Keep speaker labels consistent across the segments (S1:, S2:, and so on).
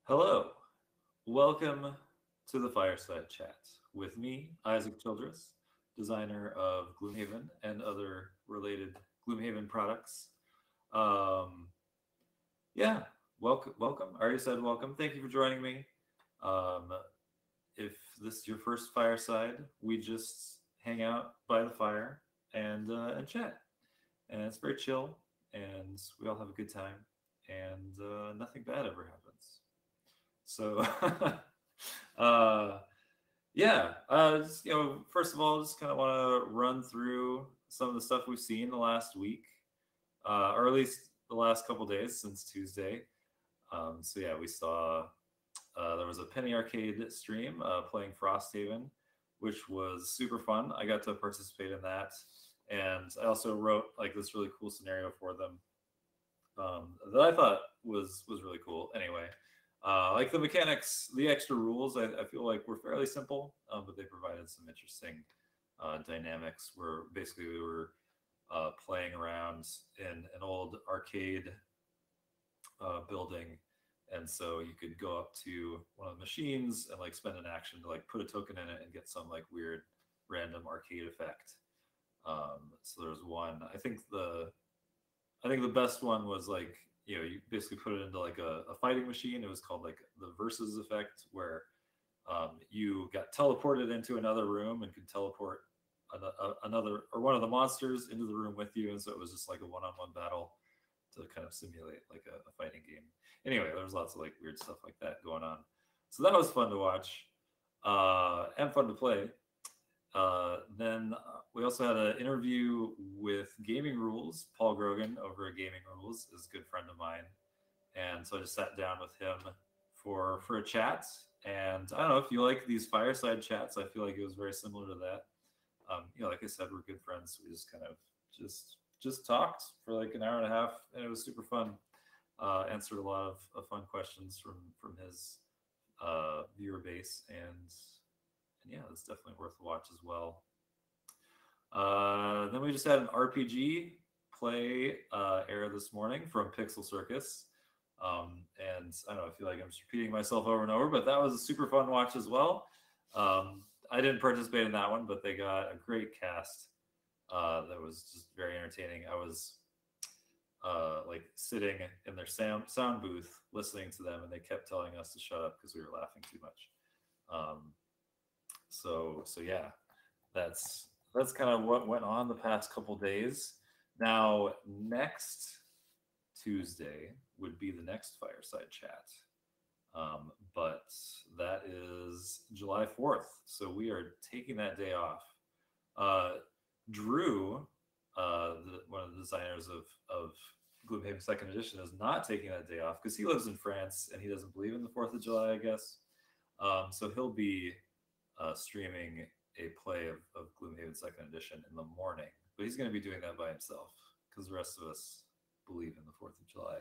S1: Hello, welcome to the Fireside Chat with me, Isaac Childres, designer of Gloomhaven and other related Gloomhaven products. Um, yeah, welcome. I already said welcome. Thank you for joining me. Um, if this is your first fireside, we just hang out by the fire and chat, and it's very chill, and we all have a good time, and nothing bad ever happens. So, uh, yeah, just, first of all, just kind of want to run through some of the stuff we've seen the last week, or at least the last couple days since Tuesday. So yeah, we saw there was a Penny Arcade stream playing Frosthaven, which was super fun. I got to participate in that, and I also wrote like this really cool scenario for them that I thought was really cool. Anyway, like the mechanics, the extra rules, I feel like were fairly simple, but they provided some interesting dynamics. Where basically we were playing around in an old arcade building, and so you could go up to one of the machines and like spend an action to like put a token in it and get some like weird random arcade effect. So there's one. I think the best one was like you basically put it into like a fighting machine. It was called like the versus effect, where you got teleported into another room and could teleport another or one of the monsters into the room with you, and so it was just like a one-on-one battle to kind of simulate like a fighting game. Anyway, there was lots of like weird stuff like that going on, so that was fun to watch and fun to play. Then we also had an interview with Gaming Rules. Paul Grogan over at Gaming Rules is a good friend of mine, and so I just sat down with him for a chat. And I don't know if you like these fireside chats. I feel like it was very similar to that. Like I said, we're good friends. We just kind of just talked for like an hour and a half, and it was super fun. Answered a lot of fun questions from his viewer base, and yeah, it's definitely worth a watch as well. Then we just had an RPG play air this morning from Pixel Circus. And I don't know, I feel like I'm just repeating myself over and over, but that was a super fun watch as well. I didn't participate in that one, but they got a great cast that was just very entertaining. I was like sitting in their sound booth listening to them, and they kept telling us to shut up because we were laughing too much. So yeah, that's kind of what went on the past couple days. Now next Tuesday would be the next fireside chat, but that is July 4th, so we are taking that day off. Drew, one of the designers of Gloomhaven Second Edition, is not taking that day off because he lives in France and he doesn't believe in the 4th of July, I guess. So he'll be streaming a play of Gloomhaven Second Edition in the morning, but he's going to be doing that by himself because the rest of us believe in the 4th of July.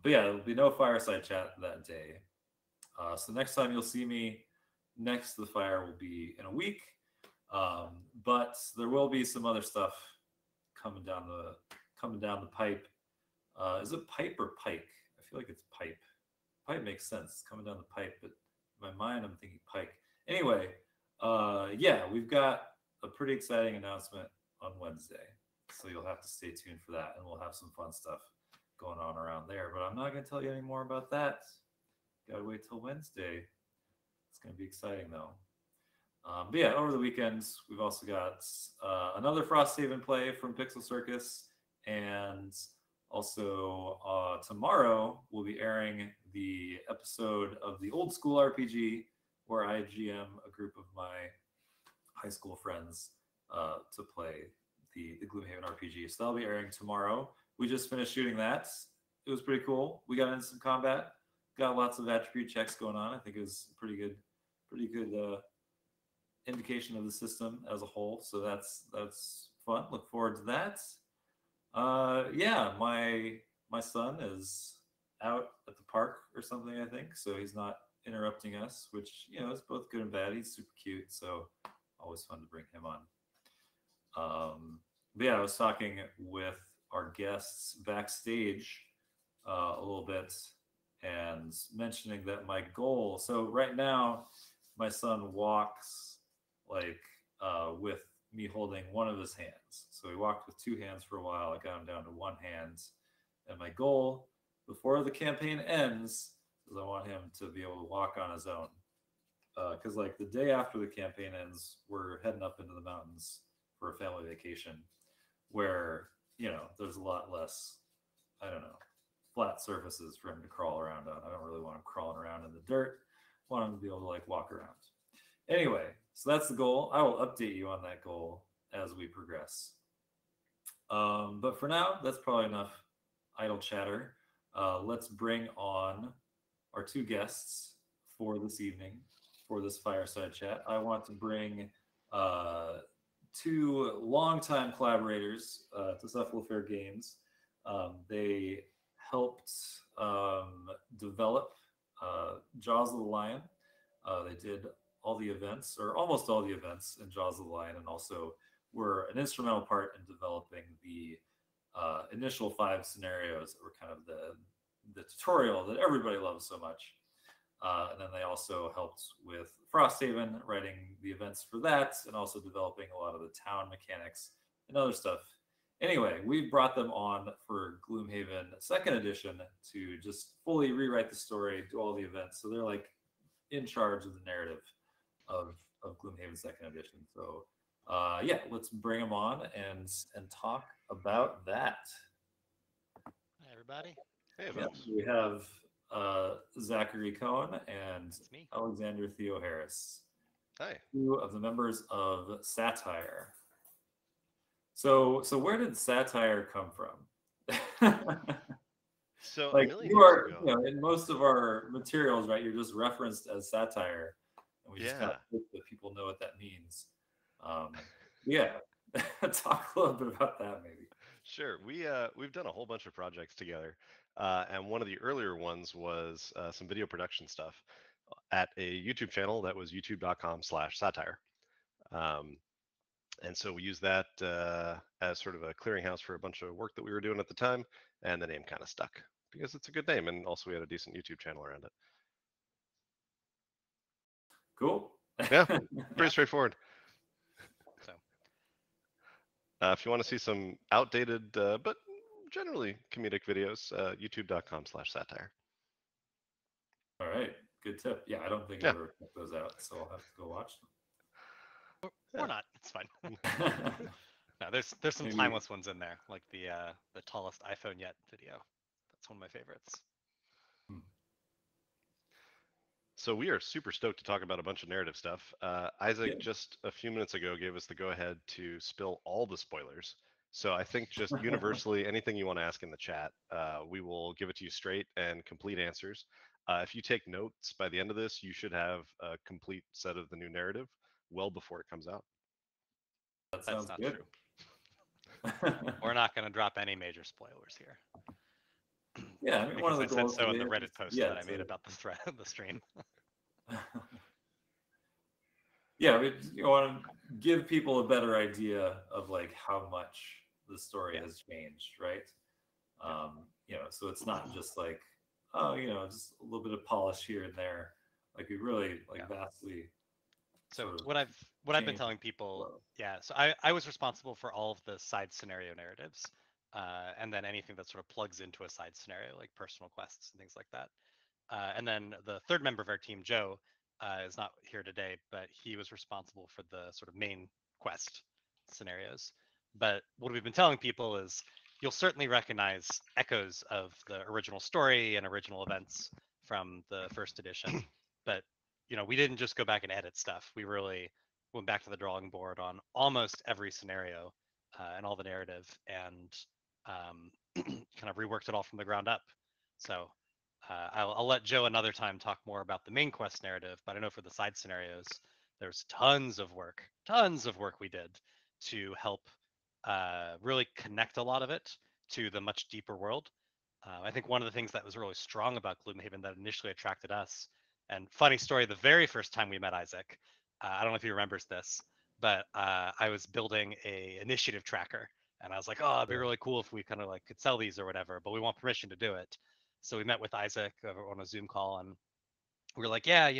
S1: But yeah, there'll be no fireside chat that day. So next time you'll see me next to the fire will be in a week. But there will be some other stuff coming down the pipe. Is it pipe or pike? I feel like it's pipe. Pipe makes sense. It's coming down the pipe, but in my mind I'm thinking pike. Anyway, yeah, we've got a pretty exciting announcement on Wednesday, so you'll have to stay tuned for that, and we'll have some fun stuff going on around there. But I'm not going to tell you any more about that. Gotta wait till Wednesday. It's going to be exciting though. But yeah, over the weekends we've also got another Frosthaven play from Pixel Circus, and also tomorrow we'll be airing the episode of the Old School RPG where I GM a group of my high school friends to play the Gloomhaven RPG. So that'll be airing tomorrow. We just finished shooting that. It was pretty cool. We got into some combat, got lots of attribute checks going on. I think it was pretty good indication of the system as a whole. So that's fun. Look forward to that. Yeah, my son is out at the park or something, I think, so he's not interrupting us, which is both good and bad. He's super cute, so always fun to bring him on. But yeah, I was talking with our guests backstage a little bit, and mentioning that my goal. So right now, my son walks like with me holding one of his hands. So he walked with two hands for a while. I got him down to one hand, and my goal before the campaign ends is I want him to be able to walk on his own. Because like the day after the campaign ends, we're heading up into the mountains for a family vacation, where there's a lot less, I don't know, flat surfaces for him to crawl around on. I don't really want him crawling around in the dirt. I want him to be able to like walk around. Anyway, so that's the goal. I will update you on that goal as we progress. But for now, that's probably enough idle chatter. Let's bring on our two guests for this evening, for this fireside chat. I want to bring two longtime collaborators to Cephalofair Games. They helped develop Jaws of the Lion. They did all the events, or almost all the events in Jaws of the Lion, and also were an instrumental part in developing the initial 5 scenarios that were kind of the tutorial that everybody loves so much. And then they also helped with Frosthaven, writing the events for that, and also developing a lot of the town mechanics and other stuff. Anyway, we brought them on for Gloomhaven 2nd edition to just fully rewrite the story, do all the events. So they're like in charge of the narrative of Gloomhaven 2nd edition. So yeah, let's bring them on and talk about that.
S2: Hi, everybody.
S3: Hey,
S1: Yeah,
S3: folks.
S1: we have Zachary Cohen and
S2: It's me.
S1: Alexander Theo Harris,
S3: Hi.
S1: 2 of the members of Satire. So where did Satire come from?
S3: So
S1: Like
S3: a million
S1: you
S3: years
S1: are,
S3: ago,
S1: in most of our materials, right? You're just referenced as Satire, and we just kind
S3: yeah.
S1: of hope that people know what that means. Yeah, talk a little bit about that, maybe.
S3: Sure. We've done a whole bunch of projects together, and one of the earlier ones was some video production stuff at a YouTube channel that was youtube.com/satire. Um, and so we used that as sort of a clearinghouse for a bunch of work that we were doing at the time, and the name kind of stuck because it's a good name, and also we had a decent YouTube channel around it.
S1: Cool.
S3: Yeah,
S2: Yeah.
S3: pretty straightforward.
S2: So,
S3: If you want to see some outdated but generally comedic videos, youtube.com/satire.
S1: All right, good tip. Yeah, I don't think I've
S3: Yeah,
S1: ever checked those out, so I'll have to go watch
S2: or
S3: yeah.
S2: not. It's fine.
S1: them.
S2: No, there's some
S1: Maybe.
S2: timeless ones in there, like the tallest iPhone yet video. That's one of my favorites.
S1: Hmm.
S3: So we are super stoked to talk about a bunch of narrative stuff.
S1: Yeah,
S3: Isaac just a few minutes ago gave us the go-ahead to spill all the spoilers. So I think just universally, anything you want to ask in the chat, we will give it to you straight and complete answers. If you take notes by the end of this, you should have a complete set of the new narrative well before it comes out.
S1: that
S2: That's
S1: sounds
S2: not
S1: good.
S2: true. We're not going to drop any major spoilers here
S1: Yeah, I mean, one of
S2: because
S1: the
S2: I said
S1: goals
S2: so in the
S1: today is
S2: Reddit post
S1: yeah
S2: that I made about the thread of the stream.
S1: yeah, we want to give people a better idea of like how much the story
S2: Yeah.
S1: has changed, right?
S2: Yeah.
S1: So it's not just like, oh, just a little bit of polish here and there. Like we really like
S2: Yeah.
S1: vastly
S2: So
S1: sort of
S2: what I've been
S1: changed
S2: telling
S1: the
S2: people,
S1: flow.
S2: yeah. So I was responsible for all of the side scenario narratives, and then anything that sort of plugs into a side scenario, like personal quests and things like that. And then the third member of our team, Joe, is not here today, but he was responsible for the sort of main quest scenarios. But what we've been telling people is you'll certainly recognize echoes of the original story and original events from the first edition. But we didn't just go back and edit stuff. We really went back to the drawing board on almost every scenario and all the narrative, and kind of reworked it all from the ground up. So I'll let Joe another time talk more about the main quest narrative, but I know for the side scenarios, there's tons of work we did to help really connect a lot of it to the much deeper world. I think one of the things that was really strong about Gloomhaven that initially attracted us, and funny story, the very first time we met Isaac, I don't know if he remembers this, but I was building a initiative tracker, and I was like, oh, it'd be really cool if we kind of like could sell these or whatever, but we want permission to do it. So we met with Isaac on a Zoom call, and we were like, yeah,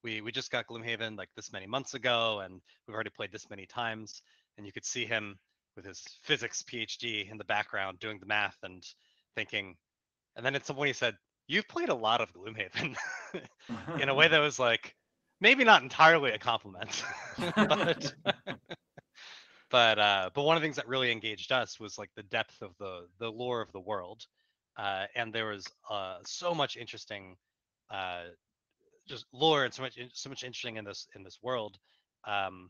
S2: we just got Gloomhaven like this many months ago, and we've already played this many times. And you could see him with his physics PhD in the background doing the math and thinking. And then at some point he said, "You've played a lot of Gloomhaven," in a way that was like maybe not entirely a compliment, but but one of the things that really engaged us was like the depth of the lore of the world, and there was so much interesting uh, just lore and so much interesting in this world. Um,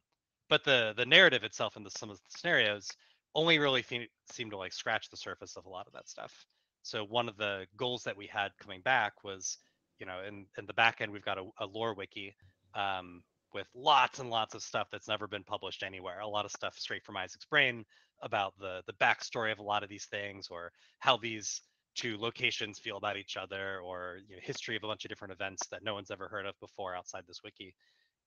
S2: but the narrative itself and some of the scenarios only really seemed to like scratch the surface of a lot of that stuff. So one of the goals that we had coming back was, in the back end we've got a lore wiki, um, with lots and lots of stuff that's never been published anywhere. A lot of stuff straight from Isaac's brain about the backstory of a lot of these things, or how these two locations feel about each other, or history of a bunch of different events that no one's ever heard of before outside this wiki.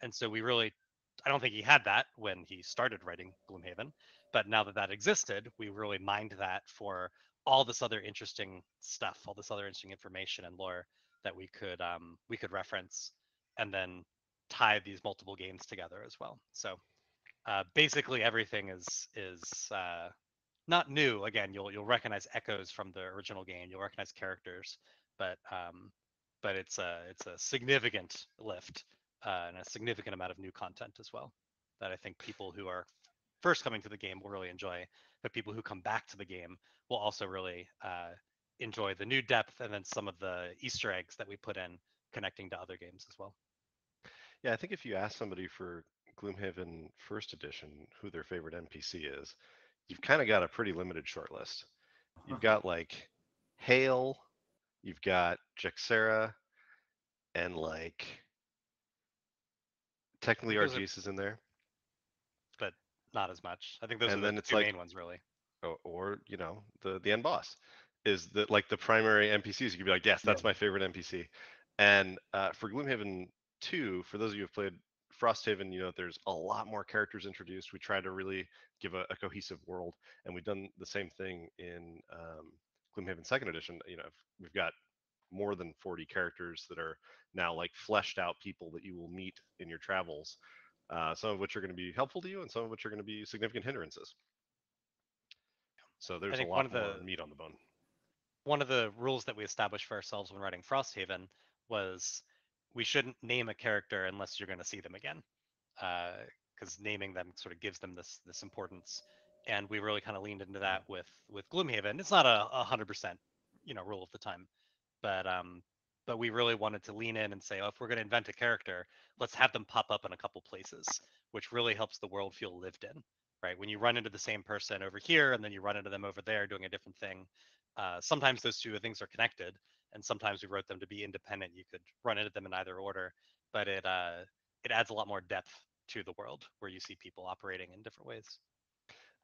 S2: And so I don't think he had that when he started writing Gloomhaven, but now that that existed, we really mined that for all this other interesting stuff, all this other interesting information and lore that we could reference, and then tie these multiple games together as well. So basically everything is not new. Again, you'll recognize echoes from the original game. You'll recognize characters, but it's a significant lift, and a significant amount of new content as well, that I think people who are first coming to the game will really enjoy. But people who come back to the game will also really enjoy the new depth, and then some of the Easter eggs that we put in connecting to other games as well.
S3: Yeah, I think if you ask somebody for Gloomhaven First Edition who their favorite NPC is, you've kind of got a pretty limited short list. You've got like Hale, you've got Jaxera, and like technically
S2: Those are,
S3: Argis is in there.
S2: but not as much. I think those are
S3: And
S2: the
S3: then it's
S2: two
S3: like,
S2: main ones, really.
S3: or the end boss is the primary NPCs. You could be like, yes,
S1: Yeah.
S3: that's my favorite NPC. And for Gloomhaven 2, for those of you who've played Frosthaven, there's a lot more characters introduced. We try to really give a cohesive world, and we've done the same thing in Gloomhaven Second Edition. We've got more than 40 characters that are now like fleshed out people that you will meet in your travels. Some of which are going to be helpful to you, and some of which are going to be significant hindrances. So
S2: I
S3: there's a
S2: think
S3: lot more meat on the bone.
S2: one of the rules that we established for ourselves when writing Frosthaven was we shouldn't name a character unless you're going to see them again, because naming them sort of gives them this importance. And we really kind of leaned into that with Gloomhaven. It's not a 100% rule of the time, but we really wanted to lean in and say, oh, if we're going to invent a character, let's have them pop up in a couple places, which really helps the world feel lived in. Right, when you run into the same person over here and then you run into them over there doing a different thing, sometimes those two things are connected, and sometimes we wrote them to be independent. You could run into them in either order, but it adds a lot more depth to the world where you see people operating in different ways.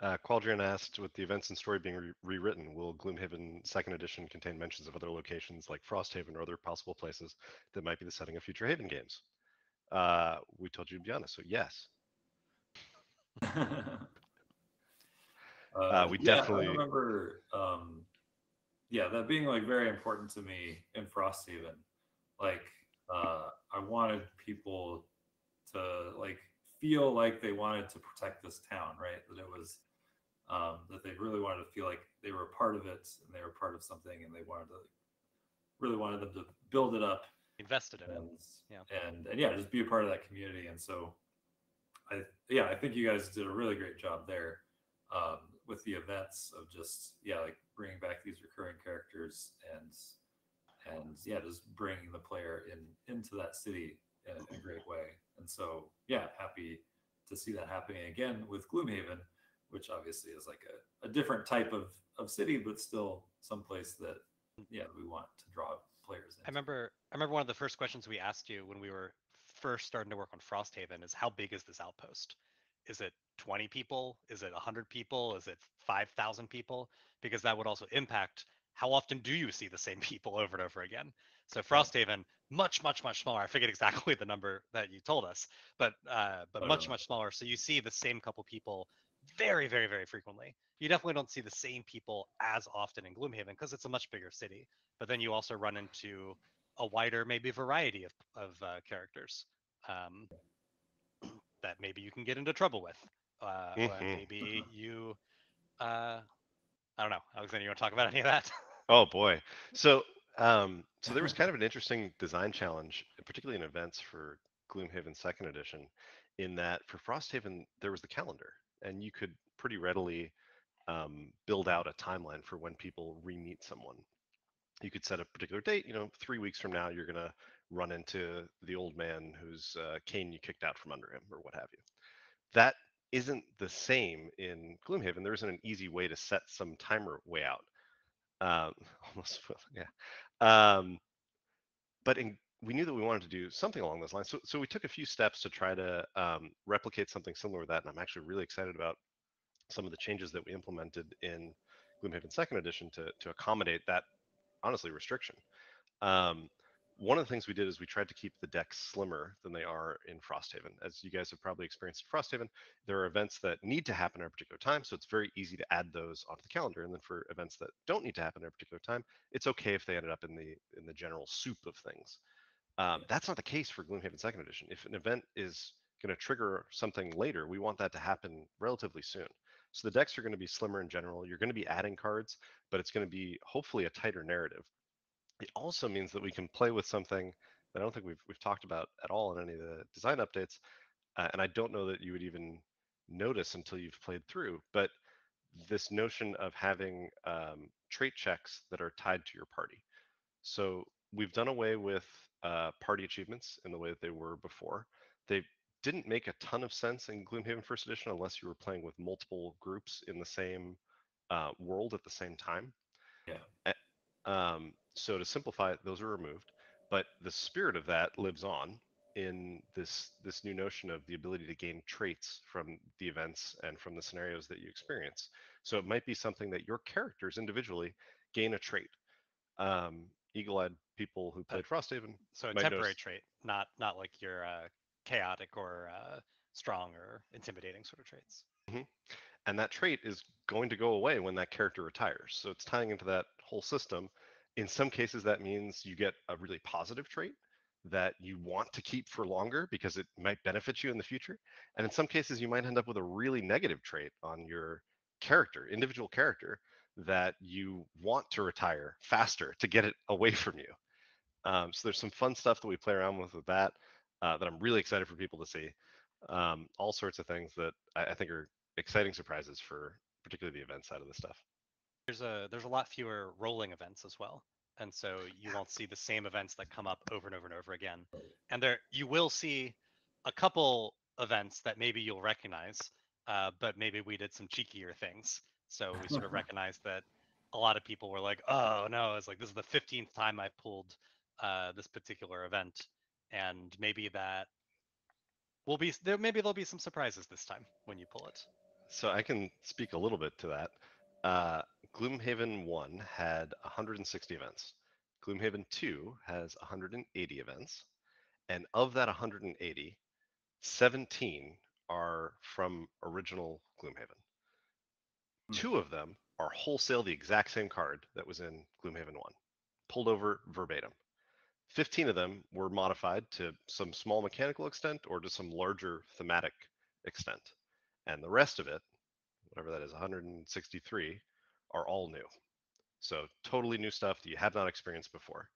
S3: Qualdrian asked, with the events and story being rewritten, will Gloomhaven Second Edition contain mentions of other locations like Frosthaven or other possible places that might be the setting of future Haven games? We told you to be honest, so yes. We
S1: yeah, I
S3: definitely.
S1: remember. Yeah, that being like very important to me in Frosthaven. Like, I wanted people to like feel like they wanted to protect this town, right? That it was that they really wanted to feel like they were a part of it and they were part of something, and they wanted to really wanted them to build it up
S2: Invested in it.
S1: and
S2: Yeah.
S1: and yeah, just be a part of that community. And so I think you guys did a really great job there, with the events of just like bringing back these recurring characters and yeah, just bringing the player into that city in a great way. And so yeah, happy to see that happening again with Gloomhaven, which obviously is like a different type of city, but still someplace that we want to draw players into.
S2: I remember one of the first questions we asked you when we were first starting to work on Frosthaven is, how big is this outpost? Is it 20 people? Is it 100 people? Is it 5,000 people? Because that would also impact how often do you see the same people over and over again. So Frosthaven, much, much, much smaller. I forget exactly the number that you told us, but
S1: Oh,
S2: much,
S1: really?
S2: much smaller. So you see the same couple people very, very, very frequently. You definitely don't see the same people as often in Gloomhaven because it's a much bigger city. But then you also run into a wider, maybe variety of characters um, that maybe you can get into trouble with, or
S3: Hmm.
S2: maybe you. Uh, I don't know, Alexander. You want to talk about any of that?
S3: Oh boy. So so there was kind of an interesting design challenge, particularly in events for Gloomhaven Second Edition, in that for Frosthaven there was the calendar, and you could pretty readily build out a timeline for when people re-meet someone. You could set a particular date. 3 weeks from now you're gonna run into the old man whose cane you kicked out from under him, or what have you. That isn't the same in Gloomhaven. There isn't an easy way to set some timer way out. Um, almost, yeah. Um, but we knew that we wanted to do something along those lines. So we took a few steps to try to replicate something similar to that. And I'm actually really excited about some of the changes that we implemented in Gloomhaven Second Edition to accommodate that, honestly, restriction. Um, one of the things we did is we tried to keep the decks slimmer than they are in Frosthaven. As you guys have probably experienced in Frosthaven, there are events that need to happen at a particular time, so it's very easy to add those onto the calendar. And then for events that don't need to happen at a particular time, it's okay if they ended up in the general soup of things. That's not the case for Gloomhaven Second Edition. If an event is going to trigger something later, we want that to happen relatively soon. So the decks are going to be slimmer in general. You're going to be adding cards, but it's going to be hopefully a tighter narrative. It also means that we can play with something that I don't think we've talked about at all in any of the design updates, and I don't know that you would even notice until you've played through. But this notion of having trait checks that are tied to your party. So we've done away with party achievements in the way that they were before. They didn't make a ton of sense in Gloomhaven First Edition unless you were playing with multiple groups in the same world at the same time.
S1: Yeah.
S3: So to simplify it, those are removed, but the spirit of that lives on in this new notion of the ability to gain traits from the events and from the scenarios that you experience. So it might be something that your characters individually gain a trait. Eagle-eyed people who
S2: Uh,
S3: played Frosthaven
S2: so a
S3: might
S2: temporary
S3: notice.
S2: trait, not like your chaotic or strong or intimidating sort of traits.
S3: Mhm. And that trait is going to go away when that character retires. So it's tying into that whole system. In some cases, that means you get a really positive trait that you want to keep for longer because it might benefit you in the future. And in some cases, you might end up with a really negative trait on your character, individual character, that you want to retire faster to get it away from you. So there's some fun stuff that we play around with that that I'm really excited for people to see. All sorts of things that I think are exciting surprises for particularly the event side of the stuff.
S2: There's a lot fewer rolling events as well, and so you won't see the same events that come up over and over and over again. And there you will see a couple events that maybe you'll recognize, but maybe we did some cheekier things. So we sort of recognized that a lot of people were like, "Oh no, it's like this is the 15th time I've pulled this particular event," and maybe that will be there. Maybe there'll be some surprises this time when you pull it.
S3: So I can speak a little bit to that. Uh, Gloomhaven 1 had 160 events. Gloomhaven 2 has 180 events. And of that 180, 17 are from original Gloomhaven.
S1: Hmm.
S3: Two of them are wholesale the exact same card that was in Gloomhaven 1, pulled over verbatim. 15 of them were modified to some small mechanical extent or to some larger thematic extent. And the rest of it, whatever that is, 163, are all new. So totally new stuff that you have not experienced before.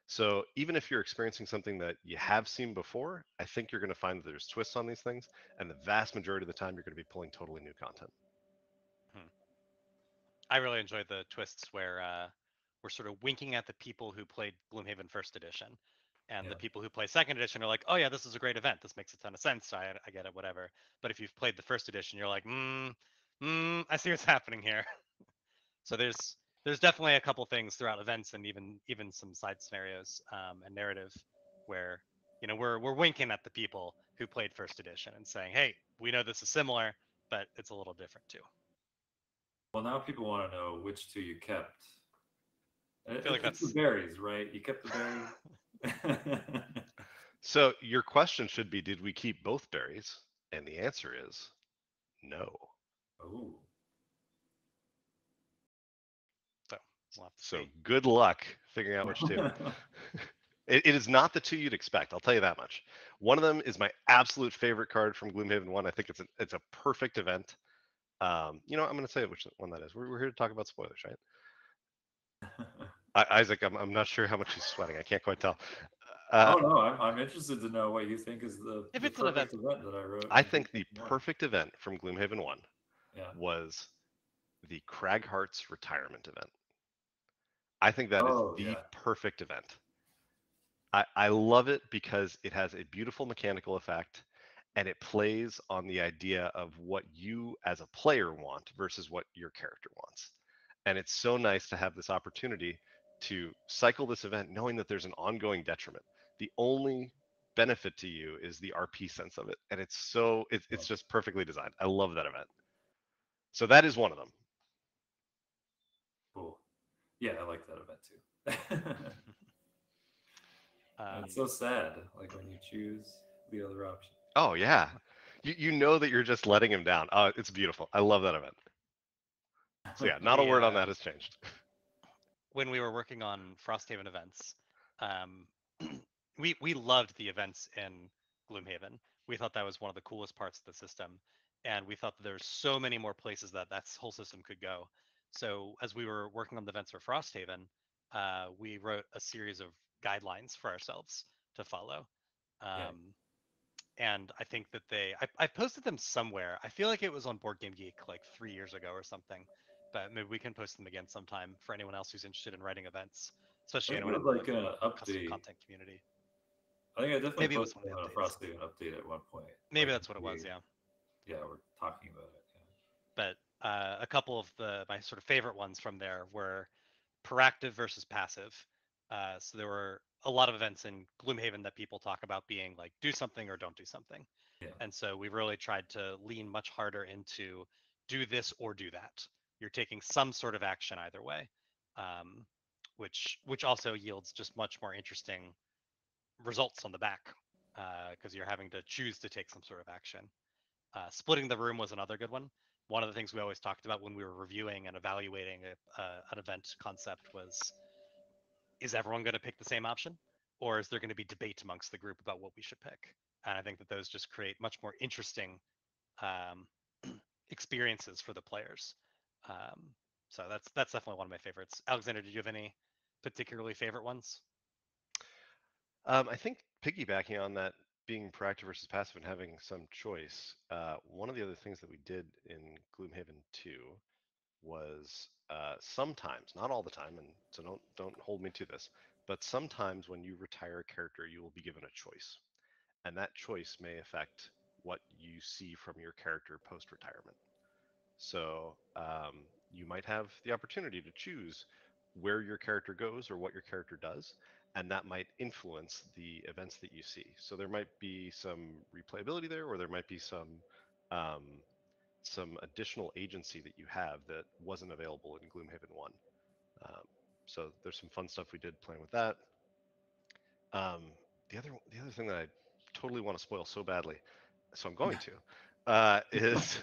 S3: So even if you're experiencing something that you have seen before, I think you're going to find that there's twists on these things, and the vast majority of the time you're going to be pulling totally new content.
S2: Hmm. I really enjoyed the twists where we're sort of winking at the people who played Gloomhaven First Edition, and
S1: Yeah.
S2: the people who play Second Edition are like, "Oh yeah, this is a great event. This makes a ton of sense. I get it, whatever." But if you've played the First Edition, you're like, I see what's happening here." So there's definitely a couple things throughout events and even some side scenarios and narrative where we're winking at the people who played First Edition and saying, "Hey, we know this is similar, but it's a little different too."
S1: Well, now people want to know which two you kept.
S2: I feel like
S1: It's the
S2: that's
S1: berries, right? You kept the berries.
S3: So your question should be, did we keep both berries? And the answer is no.
S1: Oh,
S2: So we'll have to
S3: So
S2: see.
S3: good luck figuring out which two. It is not the two you'd expect. I'll tell you that much. One of them is my absolute favorite card from Gloomhaven One. I think it's a perfect event. I'm going to say which one that is. We're here to talk about spoilers, right? Isaac, I'm not sure how much he's sweating. I can't quite tell.
S1: oh no, I'm interested to know what you think is
S2: If
S1: the
S2: it's an
S1: perfect
S2: event,
S1: event that I wrote
S3: I
S1: in
S3: think the
S1: Gloomhaven One.
S3: perfect event from Gloomhaven One
S1: Yeah.
S3: was the Craghart's retirement event. I think that is
S1: Oh
S3: the
S1: yeah.
S3: perfect event. I love it because it has a beautiful mechanical effect and it plays on the idea of what you as a player want versus what your character wants. And it's so nice to have this opportunity to cycle this event knowing that there's an ongoing detriment. The only benefit to you is the RP sense of it. And it's just perfectly designed. I love that event. So that is one of them.
S1: Cool. Yeah, I like that event too. And it's so
S2: um,
S1: sad, like when you choose the other option.
S3: Oh yeah. You know that you're just letting him down. Oh, it's beautiful. I love that event. So yeah, not a
S2: we
S3: word on that has changed.
S2: when we were working on Frosthaven events, um, we loved the events in Gloomhaven. We thought that was one of the coolest parts of the system, and we thought that there's so many more places that that whole system could go. So as we were working on the events for Frosthaven, we wrote a series of guidelines for ourselves to follow.
S1: Yeah.
S2: Um, and I think that I posted them somewhere. I feel like it was on Board Game Geek like 3 years ago or something, but maybe we can post them again sometime for anyone else who's interested in writing events,
S1: I
S2: especially
S1: think it
S2: anyone
S1: was
S2: in
S1: like
S2: like
S1: an
S2: the custom
S1: update.
S2: content community.
S1: I think I definitely
S2: Maybe it was
S1: posted
S2: one of
S1: on a
S2: the updates.
S1: Frosthaven update at one point.
S2: Maybe
S1: Like
S2: that's what it was, yeah.
S1: yeah, we're talking about it.
S2: But a couple of my sort of favorite ones from there were proactive versus passive. So there were a lot of events in Gloomhaven that people talk about being like do something or don't do something.
S1: Yeah.
S2: And so we really tried to lean much harder into do this or do that. You're taking some sort of action either way, um, which also yields just much more interesting results on the back because you're having to choose to take some sort of action. Splitting the room was another good one. One of the things we always talked about when we were reviewing and evaluating an event concept was, is everyone going to pick the same option? Or is there going to be debate amongst the group about what we should pick? And I think that those just create much more interesting um, experiences for the players. Um, so that's definitely one of my favorites. Alexander, did you have any particularly favorite ones?
S3: I think piggybacking on that, being proactive versus passive and having some choice. One of the other things that we did in Gloomhaven 2 was sometimes, not all the time, and so don't hold me to this, but sometimes when you retire a character, you will be given a choice, and that choice may affect what you see from your character post retirement. So you might have the opportunity to choose where your character goes or what your character does, and that might influence the events that you see. So there might be some replayability there, or there might be um, some additional agency that you have that wasn't available in Gloomhaven One. Um, so there's some fun stuff we did playing with that. Um, the other thing that I totally want to spoil so badly, so I'm going to, is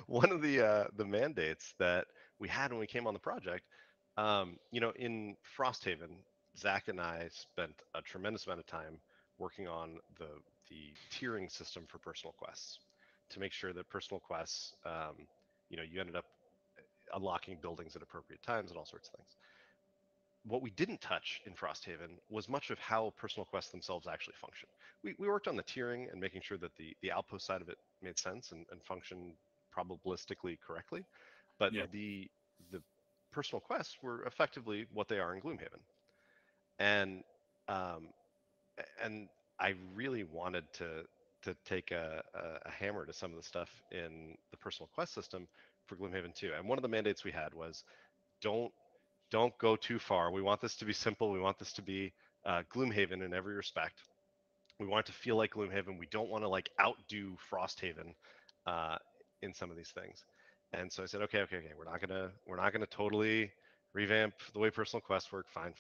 S3: one of the mandates that we had when we came on the project. In Frosthaven, Zach and I spent a tremendous amount of time working on the tiering system for personal quests to make sure that personal quests, you ended up unlocking buildings at appropriate times and all sorts of things. What we didn't touch in Frosthaven was much of how personal quests themselves actually function. We worked on the tiering and making sure that the outpost side of it made sense and functioned probabilistically correctly, but
S1: Yeah.
S3: the personal quests were effectively what they are in Gloomhaven, and um, and I really wanted to take a hammer to some of the stuff in the personal quest system for Gloomhaven 2. And one of the mandates we had was don't don't go too far. We want this to be simple. We want this to be Gloomhaven in every respect. We want it to feel like Gloomhaven. We don't want to like outdo Frosthaven uh, in some of these things. And so I said, okay. We're not gonna totally revamp the way personal quests work. Fine.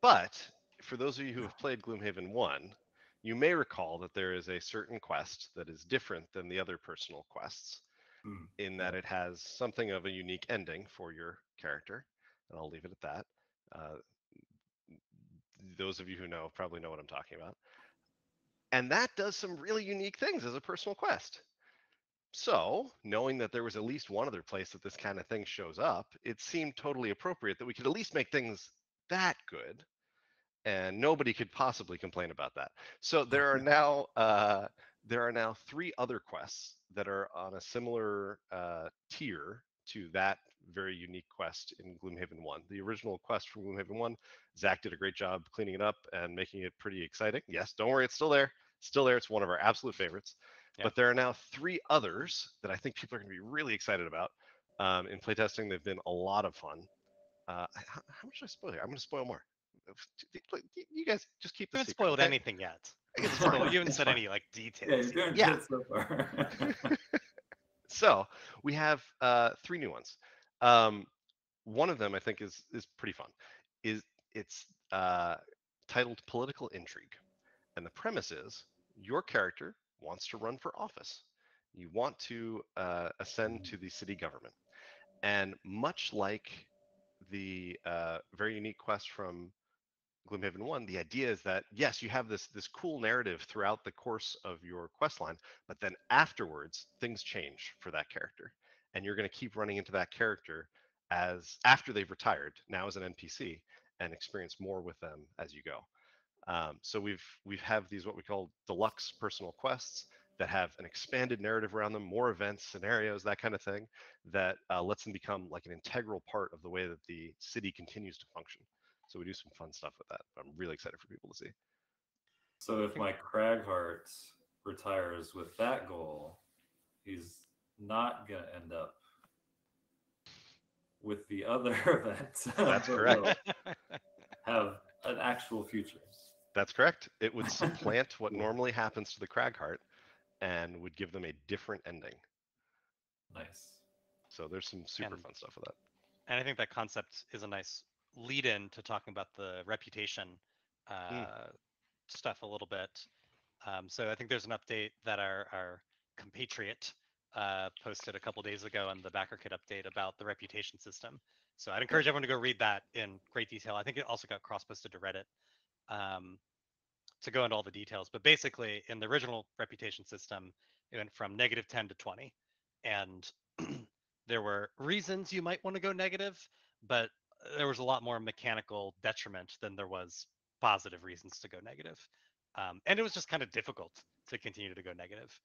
S3: But for those of you who have played Gloomhaven 1, you may recall that there is a certain quest that is different than the other personal quests in that it has something of a unique ending for your character, and I'll leave it at that. Uh, those of you who know probably know what I'm talking about. And that does some really unique things as a personal quest. So, knowing that there was at least one other place that this kind of thing shows up, it seemed totally appropriate that we could at least make things that good, and nobody could possibly complain about that. So there are now 3 other quests that are on a similar tier to that very unique quest in Gloomhaven 1. The original quest from Gloomhaven 1, Zach did a great job cleaning it up and making it pretty exciting. Yes, don't worry, it's still there. Still there. It's one of our absolute favorites.
S2: Yeah.
S3: But there are now 3 others that I think people are going to be really excited about. In playtesting, they've been a lot of fun. How much should I spoil here? I'm going to spoil more. You guys just keep
S2: You
S3: the
S2: haven't
S3: secret.
S2: spoiled
S3: Okay?
S2: anything yet.
S3: It's
S2: You
S3: fine.
S2: haven't
S3: It's
S2: said
S3: fine.
S2: any like
S1: Yeah,
S2: details
S1: you're
S2: yet.
S1: doing
S3: Yeah.
S1: good so far.
S3: So we have 3 new ones. One of them I think is pretty fun. It's titled Political Intrigue, and the premise is your character wants to run for office. You want to ascend to the city government, and much like the very unique quest from Gloomhaven 1, the idea is that yes, you have this cool narrative throughout the course of your quest line, but then afterwards things change for that character, and you're going to keep running into that character as after they've retired, now as an NPC, and experience more with them as you go. So we've have these what we call deluxe personal quests that have an expanded narrative around them, more events, scenarios, that kind of thing, that lets them become like an integral part of the way that the city continues to function. So we do some fun stuff with that. I'm really excited for people to see.
S1: So if my Cragheart retires with that goal, he's not gonna end up with the other event.
S3: That's
S1: but
S3: correct.
S1: will have an actual future.
S3: That's correct. It would supplant what normally happens to the Cragheart and would give them a different ending.
S1: Nice.
S3: So there's some super
S2: And
S3: fun stuff with that.
S2: and I think that concept is a nice lead in to talking about the reputation
S3: Mm.
S2: stuff a little bit. So I think there's an update that our compatriot posted a couple days ago on the Backer Kit update about the reputation system. So I'd encourage everyone to go read that in great detail. I think it also got cross-posted to Reddit to go into all the details. But basically, in the original reputation system, it went from -10 to 20, and there were reasons you might want to go negative, but there was a lot more mechanical detriment than there was positive reasons to go negative. And it was just kind of difficult to continue to go negative.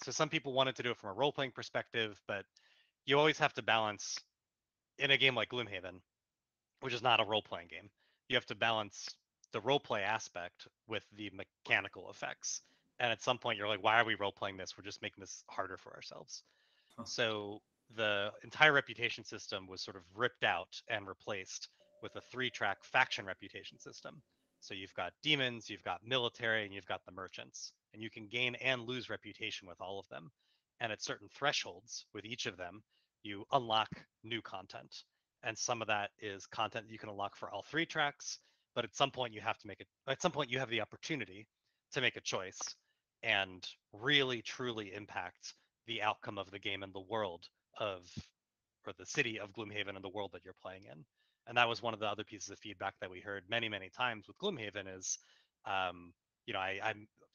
S2: So some people wanted to do it from a role playing perspective, but you always have to balance in a game like Gloomhaven, which is not a role playing game. You have to balance the role play aspect with the mechanical effects. And at some point, you're like, why are we role playing this? We're just making this harder for ourselves. So the entire reputation system was sort of ripped out and replaced with a 3-track faction reputation system. So you've got demons, you've got military, and you've got the merchants. And you can gain and lose reputation with all of them. And at certain thresholds with each of them, you unlock new content. And some of that is content that you can unlock for all 3 tracks. But at some point, you have to make it, at some point, you have the opportunity to make a choice and really, truly impact the outcome of the game and the world of, or the city of Gloomhaven and the world that you're playing in. And that was one of the other pieces of feedback that we heard many, many times with Gloomhaven is, I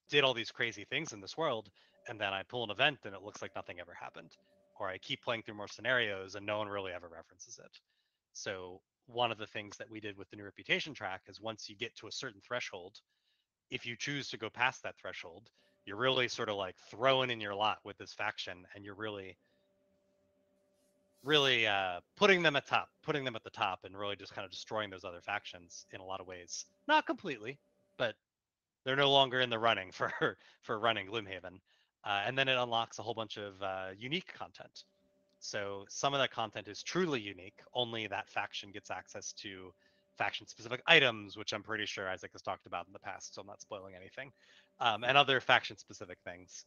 S2: did all these crazy things in this world, and then I pull an event and it looks like nothing ever happened. Or I keep playing through more scenarios and no one really ever references it. So one of the things that we did with the new reputation track is once you get to a certain threshold, if you choose to go past that threshold, you're really sort of like throwing in your lot with this faction, and you're really, really putting them at the top, and really just kind of destroying those other factions in a lot of ways. Not completely, but they're no longer in the running for for running Gloomhaven. And then it unlocks a whole bunch of unique content. So some of that content is truly unique. Only that faction gets access to faction-specific items, which I'm pretty sure Isaac has talked about in the past, so I'm not spoiling anything, and other faction-specific things.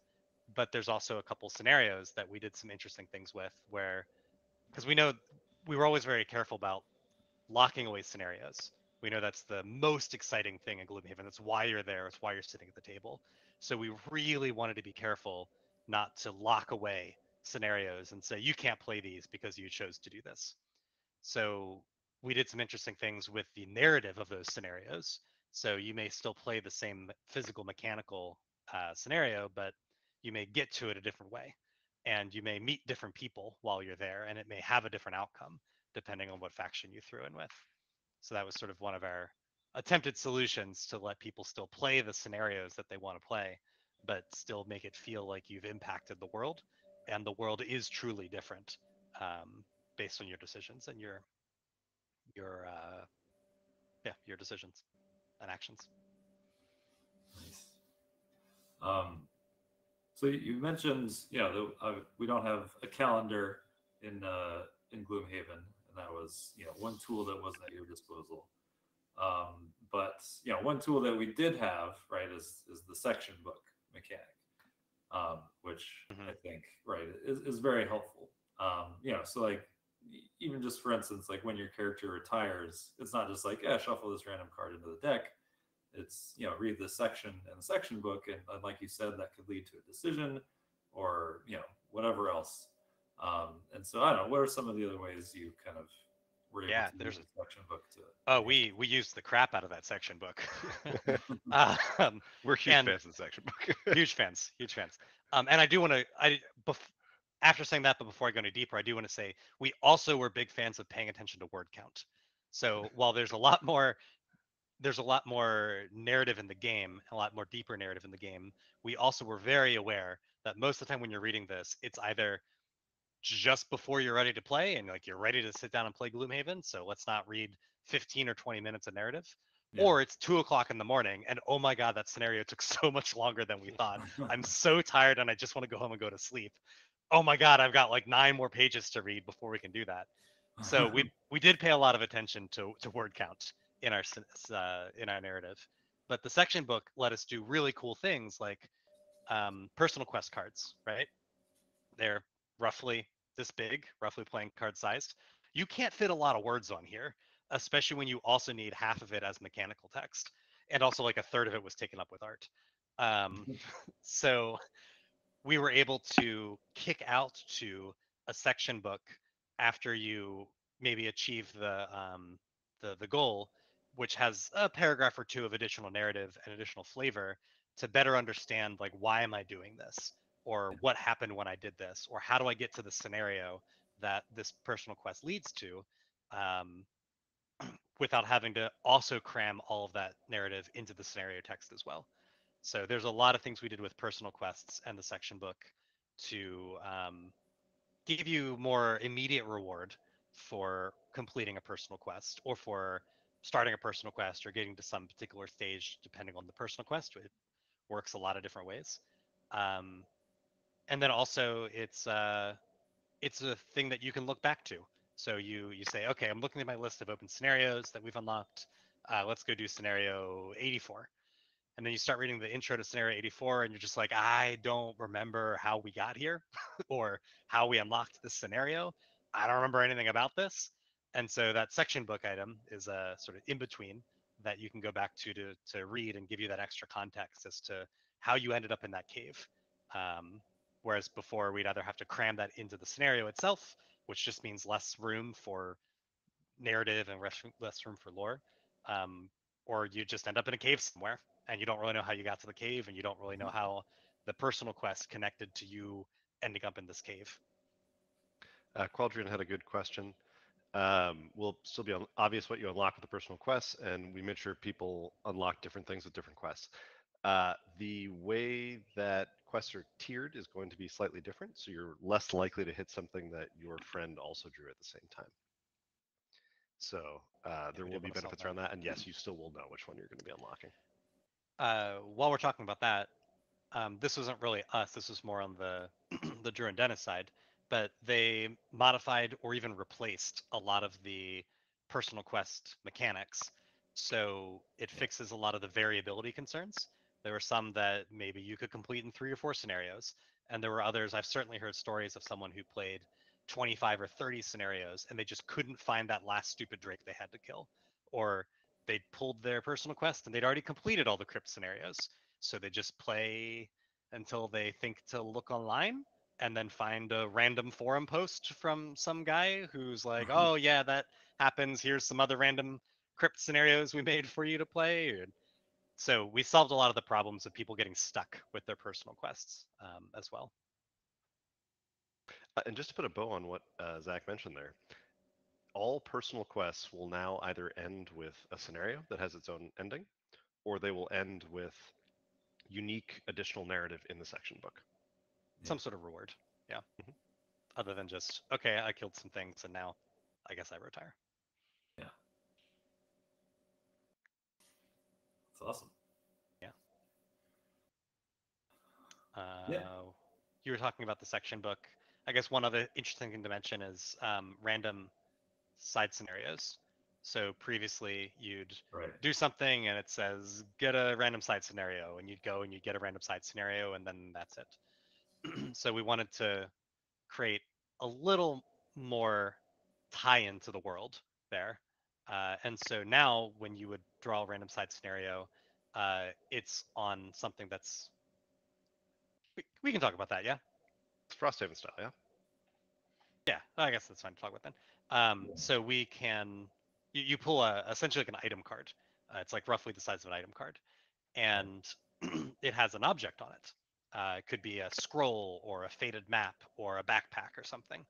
S2: But there's also a couple scenarios that we did some interesting things with, where because we know we were always very careful about locking away scenarios. We know that's the most exciting thing in Gloomhaven. That's why you're there. It's why you're sitting at the table. So we really wanted to be careful not to lock away scenarios and say you can't play these because you chose to do this. So we did some interesting things with the narrative of those scenarios. So you may still play the same physical mechanical scenario, but you may get to it a different way, and you may meet different people while you're there, and it may have a different outcome depending on what faction you threw in with. So that was sort of one of our attempted solutions to let people still play the scenarios that they want to play, but still make it feel like you've impacted the world, and the world is truly different based on your decisions and your yeah, your decisions and actions.
S1: Nice. Um, so you mentioned, we don't have a calendar in Gloomhaven, and that was one tool that wasn't at your disposal. But one tool that we did have, right, is the section book mechanic, which I think, right, is very helpful. So like even just for instance, like when your character retires, it's not just like, yeah, shuffle this random card into the deck. It's read this section in the section book, and like you said, that could lead to a decision or whatever else. And so I don't know, what are some of the other ways you kind of were able
S2: Yeah,
S1: to use
S2: there's
S1: the section book to
S2: oh we used the crap out of that section book.
S3: We're huge
S2: And
S3: fans of the section book.
S2: huge fans, huge fans. And I do want to after saying that, but before I go any deeper, I do want to say we also were big fans of paying attention to word count. So while there's a lot more narrative in the game, a lot more deeper narrative in the game, we also were very aware that most of the time when you're reading this, it's either just before you're ready to play and like you're ready to sit down and play Gloomhaven, so let's not read 15 or 20 minutes of narrative,
S1: yeah.
S2: or it's 2 o'clock in the morning and oh my god, that scenario took so much longer than we thought. I'm so tired and I just want to go home and go to sleep. Oh my god, I've got like 9 more pages to read before we can do that. So we did pay a lot of attention to word count in our narrative, but the section book let us do really cool things like personal quest cards, right? They're roughly this big, roughly playing card sized. You can't fit a lot of words on here, especially when you also need half of it as mechanical text, and also like a third of it was taken up with art. Um, so we were able to kick out to a section book after you maybe achieve the goal, which has a paragraph or two of additional narrative and additional flavor to better understand like why am I doing this, or what happened when I did this, or how do I get to the scenario that this personal quest leads to, um, without having to also cram all of that narrative into the scenario text as well. So there's a lot of things we did with personal quests and the section book to give you more immediate reward for completing a personal quest or for starting a personal quest or getting to some particular stage depending on the personal quest. It works a lot of different ways. Um, and then also it's a thing that you can look back to. So you say, okay, I'm looking at my list of open scenarios that we've unlocked. Let's go do scenario 84. And then you start reading the intro to scenario 84 and you're just like, I don't remember how we got here or how we unlocked this scenario. I don't remember anything about this. And so that section book item is a sort of in between that you can go back to read and give you that extra context as to how you ended up in that cave. um, Whereas before we'd either have to cram that into the scenario itself, which just means less room for narrative and less room for lore, um, or you just end up in a cave somewhere and you don't really know how you got to the cave and you don't really know how the personal quest connected to you ending up in this cave.
S3: Qualdrian had a good question. Will still be obvious what you unlock with the personal quests, and we made sure people unlock different things with different quests. The way that quests are tiered is going to be slightly different, so you're less likely to hit something that your friend also drew at the same time. So there will be benefits around that, and yes, you still will know which one you're going to be unlocking.
S2: While we're talking about that, this wasn't really us. This was more on the the Drew and Dennis side, but they modified or even replaced a lot of the personal quest mechanics, so it fixes a lot of the variability concerns. There were some that maybe you could complete in 3 or 4 scenarios, and there were others. I've certainly heard stories of someone who played 25 or 30 scenarios and they just couldn't find that last stupid drake they had to kill, or they'd pulled their personal quest and they'd already completed all the crypt scenarios. So they just play until they think to look online and then find a random forum post from some guy who's like, oh, yeah, that happens. Here's some other random crypt scenarios we made for you to play. So we solved a lot of the problems of people getting stuck with their personal quests as well.
S3: And just to put a bow on what Zach mentioned there, all personal quests will now either end with a scenario that has its own ending, or they will end with unique additional narrative in the section book.
S2: Some sort of reward. Yeah.
S3: Mhm.
S2: Other than just, okay, I killed some things and now I guess I retire.
S1: Yeah. That's awesome.
S2: Yeah.
S1: Yeah.
S2: You were talking about the section book. I guess one other interesting thing to mention is random side scenarios. So previously you'd
S1: Right.
S2: do something and it says get a random side scenario, and you'd go and you'd get a random side scenario and then that's it. So we wanted to create a little more tie into the world there. And so now when you would draw a random side scenario, it's on something that's we can talk about that, yeah.
S3: It's Frosthaven style, yeah.
S2: Yeah, I guess that's fine to talk about then.
S1: Yeah.
S2: So we can you pull essentially like an item card. It's like roughly the size of an item card, and it has an object on it. It could be a scroll or a faded map or a backpack or something.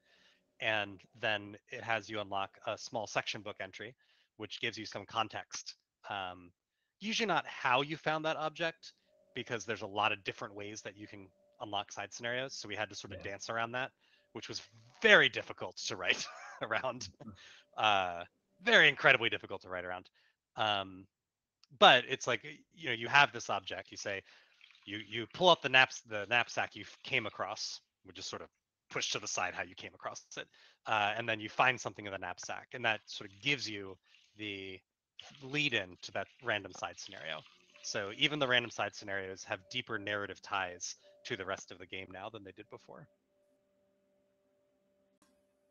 S2: And then it has you unlock a small section book entry, which gives you some context. Um, Usually not how you found that object, because there's a lot of different ways that you can unlock side scenarios. So we had to sort of
S1: Yeah.
S2: dance around that, which was very difficult to write around. Uh, Very incredibly difficult to write around. But it's like, you have this object. You say, you pull up the knapsack you came across, which is sort of pushed to the side how you came across it, and then you find something in the knapsack, and that sort of gives you the lead in to that random side scenario. So even the random side scenarios have deeper narrative ties to the rest of the game now than they did before.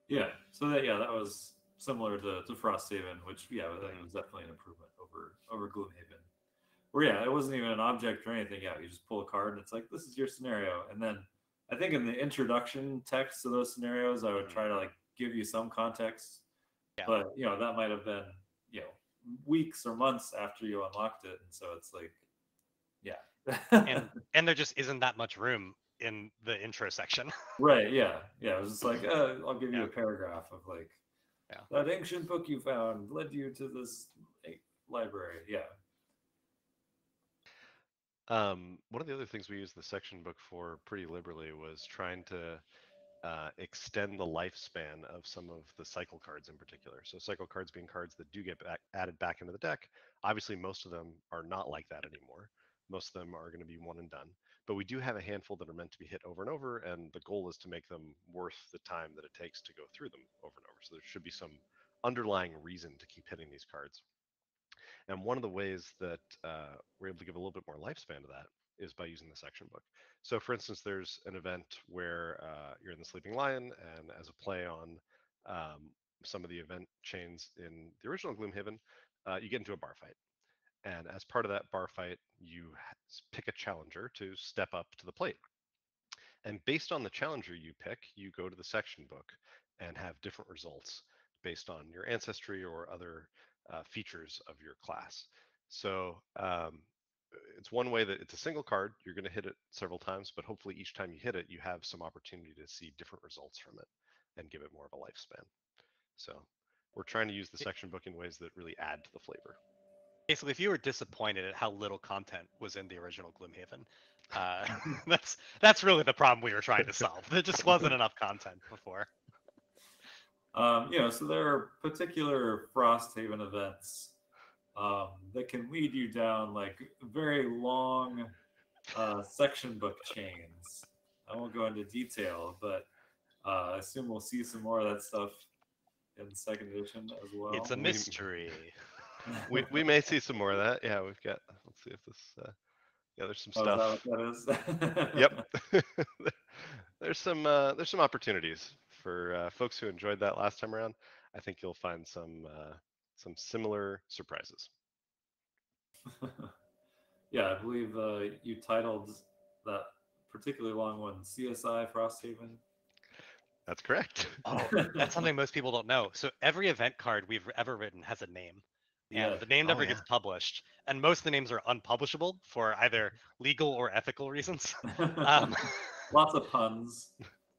S1: Yeah. So that was similar to Frosthaven, which I think was definitely an improvement over Gloomhaven. Where it wasn't even an object or anything. Yeah, you just pull a card and it's like, this is your scenario. And then I think in the introduction text to those scenarios, I would try to like give you some context.
S2: Yeah.
S1: But that might have been, weeks or months after you unlocked it. And so it's like, yeah.
S2: and there just isn't that much room in the intro section.
S1: Right, yeah. Yeah. It was just like, I'll give you
S2: Yeah.
S1: a paragraph of like,
S2: Yeah.
S1: that ancient book you found led you to this library. Yeah.
S3: One of the other things we used the section book for pretty liberally was trying to extend the lifespan of some of the cycle cards in particular. So cycle cards being cards that do get added back into the deck. Obviously, most of them are not like that anymore. Most of them are going to be one and done. But we do have a handful that are meant to be hit over and over, and the goal is to make them worth the time that it takes to go through them over and over. So there should be some underlying reason to keep hitting these cards. And one of the ways that we're able to give a little bit more lifespan to that is by using the section book. So, for instance, there's an event where you're in the Sleeping Lion, and as a play on some of the event chains in the original Gloomhaven, you get into a bar fight. And as part of that bar fight, you pick a challenger to step up to the plate. And based on the challenger you pick, you go to the section book and have different results based on your ancestry or other features of your class. So it's one way that it's a single card. You're going to hit it several times, but hopefully each time you hit it, you have some opportunity to see different results from it and give it more of a lifespan. So we're trying to use the section book in ways that really add to the flavor.
S2: Basically, if you were disappointed at how little content was in the original Gloomhaven, that's really the problem we were trying to solve. There just wasn't enough content before.
S1: So there are particular Frosthaven events that can lead you down like very long section book chains. I won't go into detail, but I assume we'll see some more of that stuff in the second edition as well.
S2: It's a mystery.
S3: we may see some more of that. Yeah, we've got. Let's see if this. Yeah, there's some stuff.
S1: Is that what that is?
S3: Yep. There's some opportunities for folks who enjoyed that last time around. I think you'll find some similar surprises.
S1: Yeah, I believe you titled that particularly long one CSI Frosthaven.
S3: That's correct.
S2: Oh, that's something most people don't know. So every event card we've ever written has a name, and
S1: Yeah.
S2: the name
S3: Oh,
S2: never gets published. And most of the names are unpublishable for either legal or ethical reasons. Um,
S1: Lots of puns.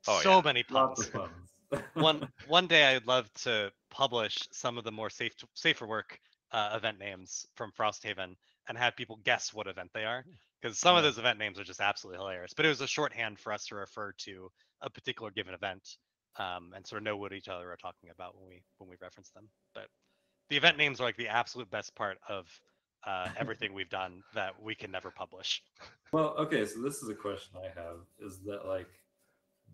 S3: Oh
S2: so
S3: yeah.
S2: many
S1: Lots
S2: puns.
S1: of puns.
S2: One day I'd love to publish some of the more safer work event names from Frosthaven and have people guess what event they are, because some of
S1: Yeah.
S2: those event names are just absolutely hilarious. But it was a shorthand for us to refer to a particular given event, and sort of know what each other are talking about when we reference them. But the event names are like the absolute best part of everything we've done that we can never publish.
S1: Well, okay, so this is a question I have is that like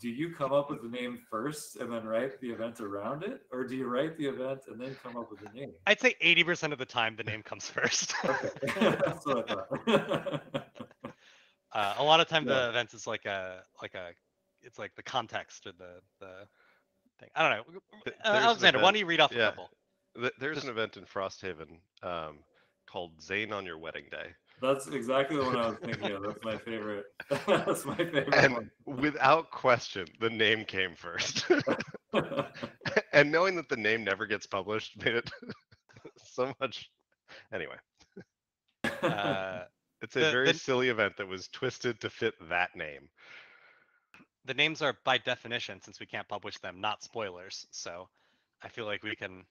S1: do you come up with the name first and then write the event around it, or do you write the event and then come up with the name?
S2: I'd say 80% of the time the name comes first.
S1: Okay, that's what I thought.
S2: A lot of time
S1: Yeah.
S2: the events is like a it's like the context or the thing. I don't know.
S3: There's an
S2: Alexander, why
S3: event.
S2: don't you read off a
S3: Yeah,
S2: couple?
S3: there's an
S2: Just
S3: event in Frosthaven called Zane on Your Wedding Day,
S1: That's exactly the one I was thinking of. That's my favorite. That's my favorite
S3: and
S1: one.
S3: without question, the name came first. And knowing that the name never gets published made it so much. Anyway,
S2: uh,
S3: it's a
S2: the
S3: very
S2: the
S3: silly event that was twisted to fit that name.
S2: the names are by definition, since we can't publish them, not spoilers. So I feel like we can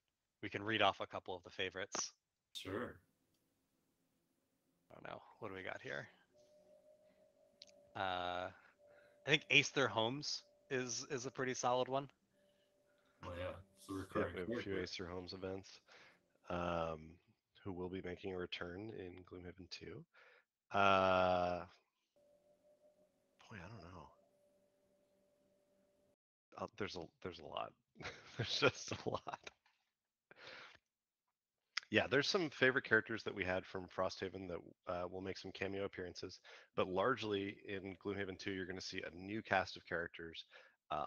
S2: read off a couple of the favorites.
S1: Sure.
S2: Oh no, what do we got here? I think Aether Holmes is a pretty solid one.
S1: Well, yeah, it's a
S3: Yeah,
S1: recurring
S3: we have a few
S1: character.
S3: Acer Holmes events, um, who will be making a return in Gloomhaven 2. Boy, I don't know. There's a lot. There's just a lot. Yeah, there's some favorite characters that we had from Frosthaven that will make some cameo appearances, but largely in Gloomhaven 2, you're going to see a new cast of characters,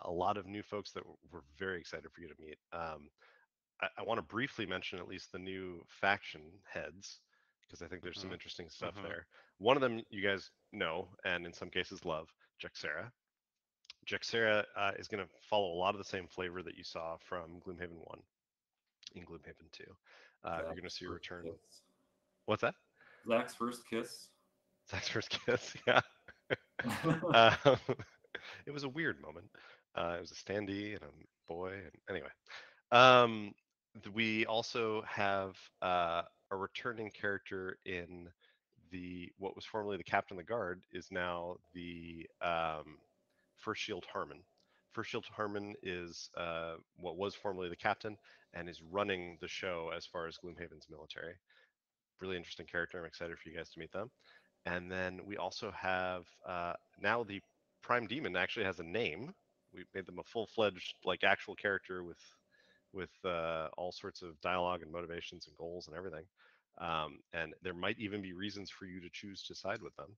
S3: a lot of new folks that we're very excited for you to meet. I want to briefly mention at least the new faction heads because I think there's some
S2: Hmm.
S3: interesting stuff
S2: Hmm.
S3: there. One of them you guys know and in some cases love, Jaxera. Jaxera is going to follow a lot of the same flavor that you saw from Gloomhaven 1 in Gloomhaven 2. You're going to
S1: Zach's
S3: see a
S1: first
S3: return.
S1: kiss.
S3: What's that?
S1: Zach's first kiss.
S3: Zach's first kiss. Yeah. Um, it was a weird moment. It was a standee and a boy. And anyway, um, we also have a returning character in the what was formerly the captain of the guard is now the First Shield Harmon. First Shield Harmon is what was formerly the captain and is running the show as far as Gloomhaven's military. Really interesting character. I'm excited for you guys to meet them. And then we also have now the Prime Demon actually has a name. We made them a full-fledged like actual character with all sorts of dialogue and motivations and goals and everything. And there might even be reasons for you to choose to side with them.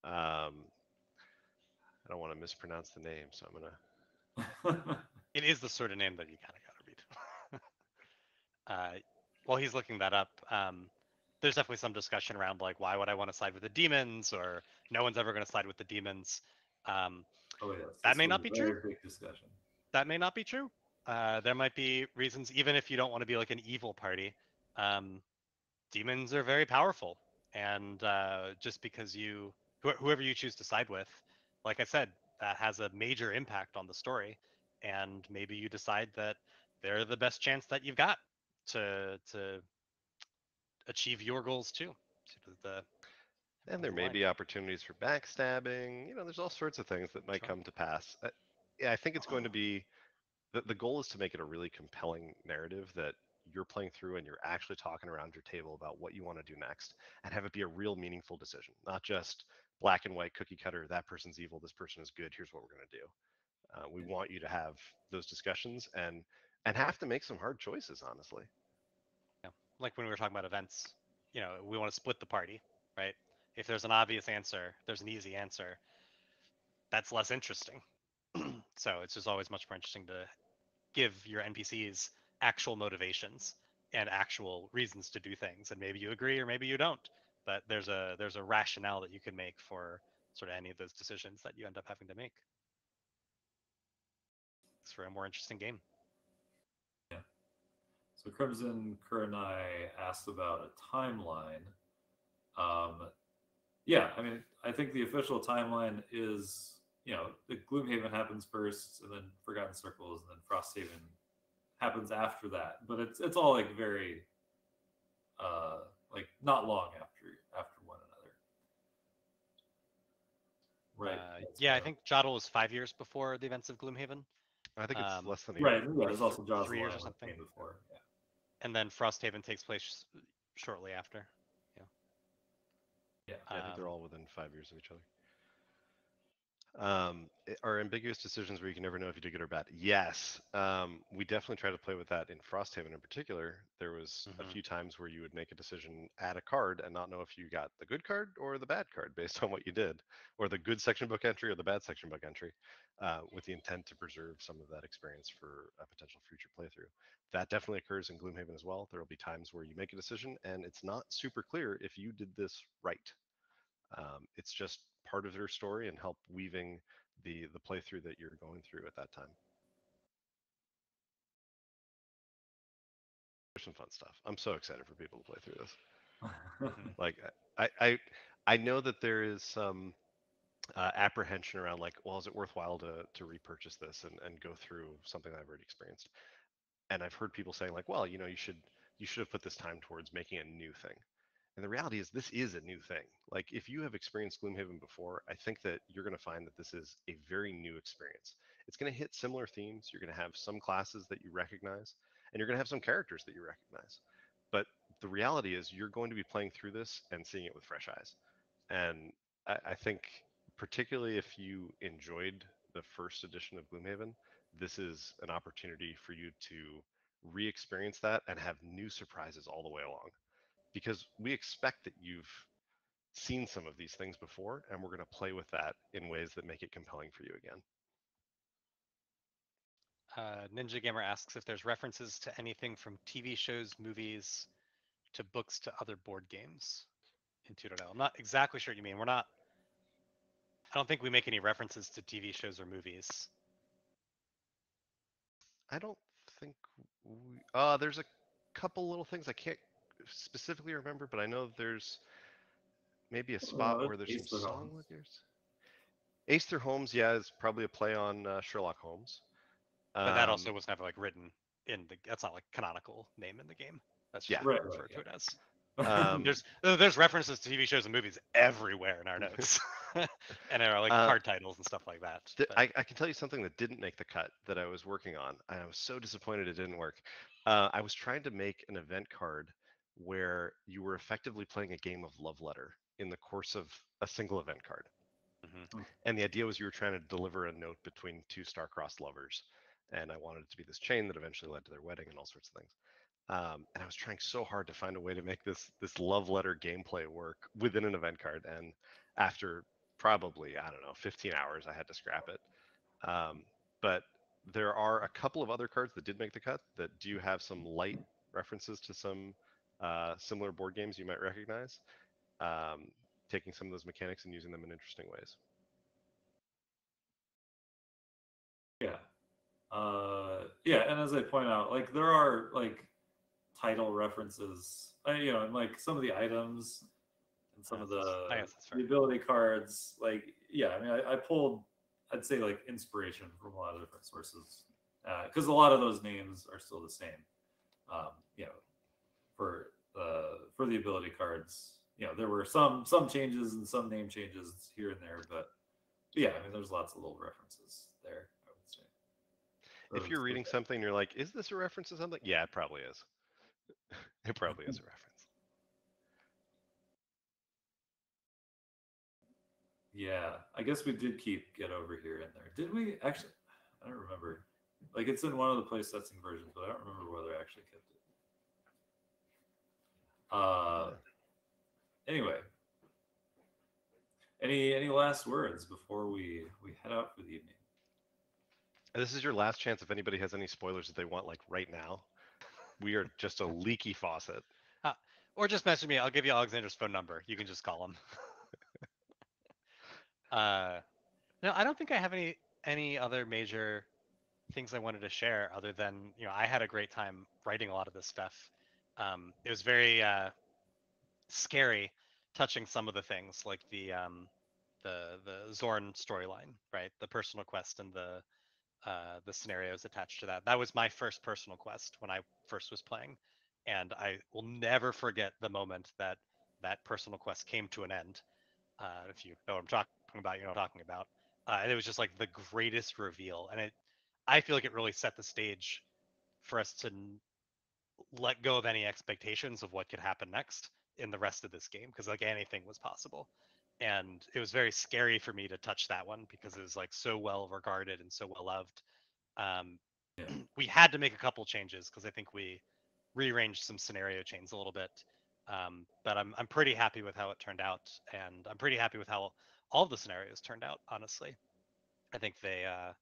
S3: I don't want to mispronounce the name, so I'm gonna.
S2: It is the sort of name that you kind of got to read. While he's looking that up, there's definitely some discussion around like why would I want to side with the demons, or no one's ever going to side with the demons. Um,
S1: Oh yes,
S2: that
S1: this
S2: may
S1: was
S2: not be
S1: a
S2: true.
S1: very big discussion.
S2: That may not be true. There might be reasons, even if you don't want to be like an evil party. Um, Demons are very powerful, and just because whoever you choose to side with, like I said, that has a major impact on the story, and maybe you decide that they're the best chance that you've got to achieve your goals too. To the
S3: And
S2: end
S3: there
S2: of the
S3: may
S2: line.
S3: be opportunities for backstabbing. There's all sorts of things that might
S2: Sure.
S3: come to pass. Yeah, I think it's going to be the goal is to make it a really compelling narrative that you're playing through and you're actually talking around your table about what you want to do next and have it be a real meaningful decision, not just black and white cookie cutter. That person's evil. This person is good. Here's what we're going to do. We want you to have those discussions and have to make some hard choices, honestly.
S2: Yeah. Like when we were talking about events, we want to split the party, right? If there's an obvious answer, there's an easy answer. That's less interesting. So it's just always much more interesting to give your NPCs actual motivations and actual reasons to do things. And maybe you agree or maybe you don't. that there's a rationale that you can make for sort of any of those decisions that you end up having to make. It's for a more interesting game.
S1: Yeah. So Crimson Kurenai asked about a timeline. Yeah, I mean, I think the official timeline is, the Gloomhaven happens first, and then Forgotten Circles, and then Frosthaven happens after that. But it's all like very, like not long after one another. Right.
S2: Yeah, I think Jottle was 5 years before the events of Gloomhaven.
S3: I think it's less than a year.
S1: Right. Yeah, there's also Jaws
S2: 3 years or something
S1: came before. Yeah.
S2: And then Frosthaven takes place shortly after.
S1: Yeah.
S3: I think they're all within 5 years of each other. Are ambiguous decisions where you can never know if you did good or bad? Yes. We definitely try to play with that in Frosthaven in particular. There was a few times where you would make a decision, add a card, and not know if you got the good card or the bad card based on what you did, or the good section book entry or the bad section book entry, with the intent to preserve some of that experience for a potential future playthrough. That definitely occurs in Gloomhaven as well. There will be times where you make a decision and it's not super clear if you did this right. It's just part of their story and help weaving the playthrough that you're going through at that time. There's some fun stuff. I'm so excited for people to play through this. Like I know that there is some apprehension around like, well, is it worthwhile to repurchase this and go through something that I've already experienced? And I've heard people saying like, well, you should have put this time towards making a new thing. And the reality is this is a new thing. Like if you have experienced Gloomhaven before, I think that you're going to find that this is a very new experience. It's going to hit similar themes. You're going to have some classes that you recognize, and you're going to have some characters that you recognize. But the reality is you're going to be playing through this and seeing it with fresh eyes. And I think particularly if you enjoyed the first edition of Gloomhaven, this is an opportunity for you to re-experience that and have new surprises all the way along, because we expect that you've seen some of these things before, and we're going to play with that in ways that make it compelling for you again.
S2: Ninja Gamer asks if there's references to anything from TV shows, movies, to books to other board games in 2.0. I'm not exactly sure what you mean. I don't think we make any references to TV shows or movies.
S3: I don't think there's a couple little things I can't specifically remember, but I know there's maybe a spot where there's some song with yours. Aether Holmes, yeah, is probably a play on Sherlock Holmes.
S2: But that also was never like written in that's not like canonical name in the game. That's just what we refer to it as. There's references to TV shows and movies everywhere in our notes, and there are like card titles and stuff like that.
S3: I can tell you something that didn't make the cut that I was working on. I was so disappointed it didn't work. I was trying to make an event card where you were effectively playing a game of love letter in the course of a single event card. And the idea was you were trying to deliver a note between two star-crossed lovers. And I wanted it to be this chain that eventually led to their wedding and all sorts of things. And I was trying so hard to find a way to make this love letter gameplay work within an event card. And after probably, I don't know, 15 hours, I had to scrap it. But there are a couple of other cards that did make the cut that do have some light references to some similar board games you might recognize, taking some of those mechanics and using them in interesting ways.
S1: Yeah. Yeah, and as I point out, like there are like title references, and like some of the items and some of the ability cards. Like, yeah, I mean, I pulled, I'd say like inspiration from a lot of different sources, because a lot of those names are still the same. For the ability cards, there were some changes and some name changes here and there, but yeah, I mean, there's lots of little references there.
S3: If you're reading something, you're like, is this a reference to something? Yeah, it probably is. It probably is a reference.
S1: Yeah, I guess we did keep Get Over Here in there. Did we actually? I don't remember. Like it's in one of the playtesting versions, but I don't remember whether I actually kept it. Anyway, any last words before we head out for the evening?
S3: This is your last chance if anybody has any spoilers that they want, like right now. We are just a leaky faucet.
S2: Or just message me. I'll give you Alexander's phone number. You can just call him. No, I don't think I have any other major things I wanted to share other than, I had a great time writing a lot of this stuff. It was very scary touching some of the things like the Zorn storyline, right? The personal quest and the scenarios attached to that. That was my first personal quest when I first was playing, and I will never forget the moment that that personal quest came to an end. If you know what I'm talking about, you know what I'm talking about. And it was just like the greatest reveal, and I feel like it really set the stage for us to let go of any expectations of what could happen next in the rest of this game, because like anything was possible. And it was very scary for me to touch that one because it was like so well regarded and so well loved. um,
S1: Yeah.
S2: we had to make a couple changes because I think we rearranged some scenario chains a little bit. But I'm pretty happy with how it turned out, and I'm pretty happy with how all of the scenarios turned out. Honestly, I think they are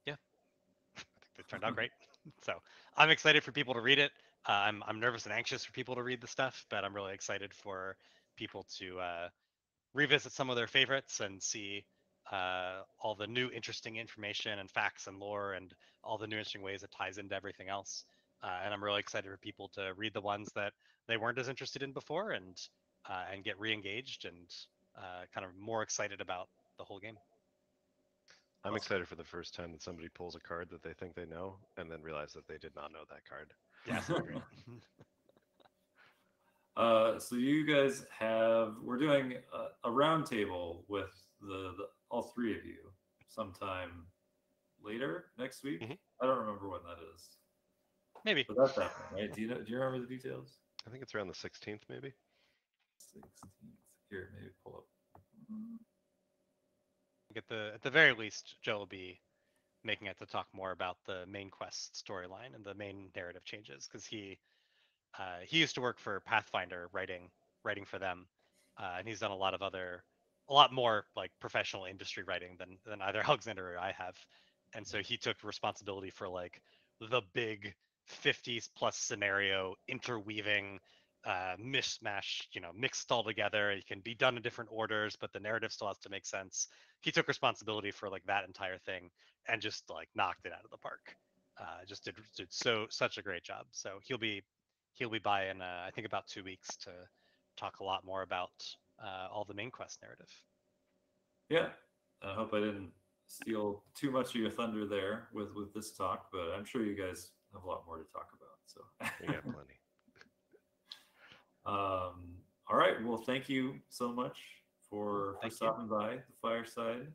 S2: yeah, I think they turned out great. So I'm excited for people to read it. I'm nervous and anxious for people to read the stuff, but I'm really excited for people to revisit some of their favorites and see all the new interesting information and facts and lore and all the new interesting ways it ties into everything else. And I'm really excited for people to read the ones that they weren't as interested in before and get re-engaged and kind of more excited about the whole game.
S3: I'm
S1: Awesome.
S3: excited for the first time that somebody pulls a card that they think they know and then realize that they did not know that card.
S2: Yeah, it's gonna be great.
S1: So you guys we're doing a round table with the all three of you sometime later next week.
S3: Mhm.
S1: I don't remember when that is,
S2: Maybe
S1: but that's happening, right? Do you remember the details?
S3: I think it's around the 16th, maybe.
S1: 16th. Here, maybe pull up.
S2: at the very least, Joe will be making it to talk more about the main quest storyline and the main narrative changes because he used to work for Pathfinder writing for them, and he's done a lot more like professional industry writing than either Alexander or I have, and so he took responsibility for like the big 50s plus scenario interweaving mishmash, mixed all together. It can be done in different orders, but the narrative still has to make sense. He took responsibility for like that entire thing and just like knocked it out of the park. Just did such a great job. So he'll be by in I think about 2 weeks to talk a lot more about all the main quest narrative.
S1: Yeah, I hope I didn't steal too much of your thunder there with this talk, but I'm sure you guys have a lot more to talk about. So
S3: We got plenty.
S1: all right. Well, thank you so much for
S2: Thank you.
S1: stopping by the fireside.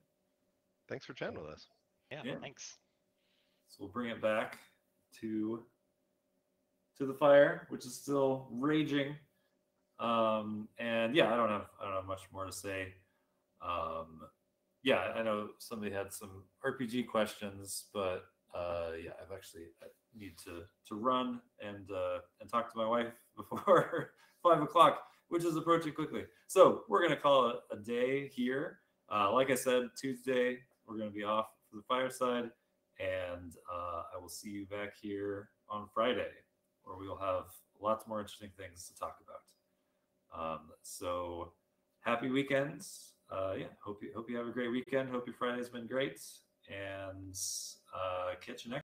S3: Thanks for chatting with us.
S2: Yeah,
S1: Yeah.
S2: thanks.
S1: So we'll bring it back to the fire, which is still raging. And yeah, I don't have much more to say. Yeah, I know somebody had some RPG questions, but yeah, I need to run and talk to my wife before 5 o'clock, which is approaching quickly. So we're gonna call it a day here. Like I said, Tuesday we're gonna be off for the fireside, and I will see you back here on Friday, where we will have lots more interesting things to talk about. So happy weekends. Yeah, hope you have a great weekend. Hope your Friday's been great, and catch you next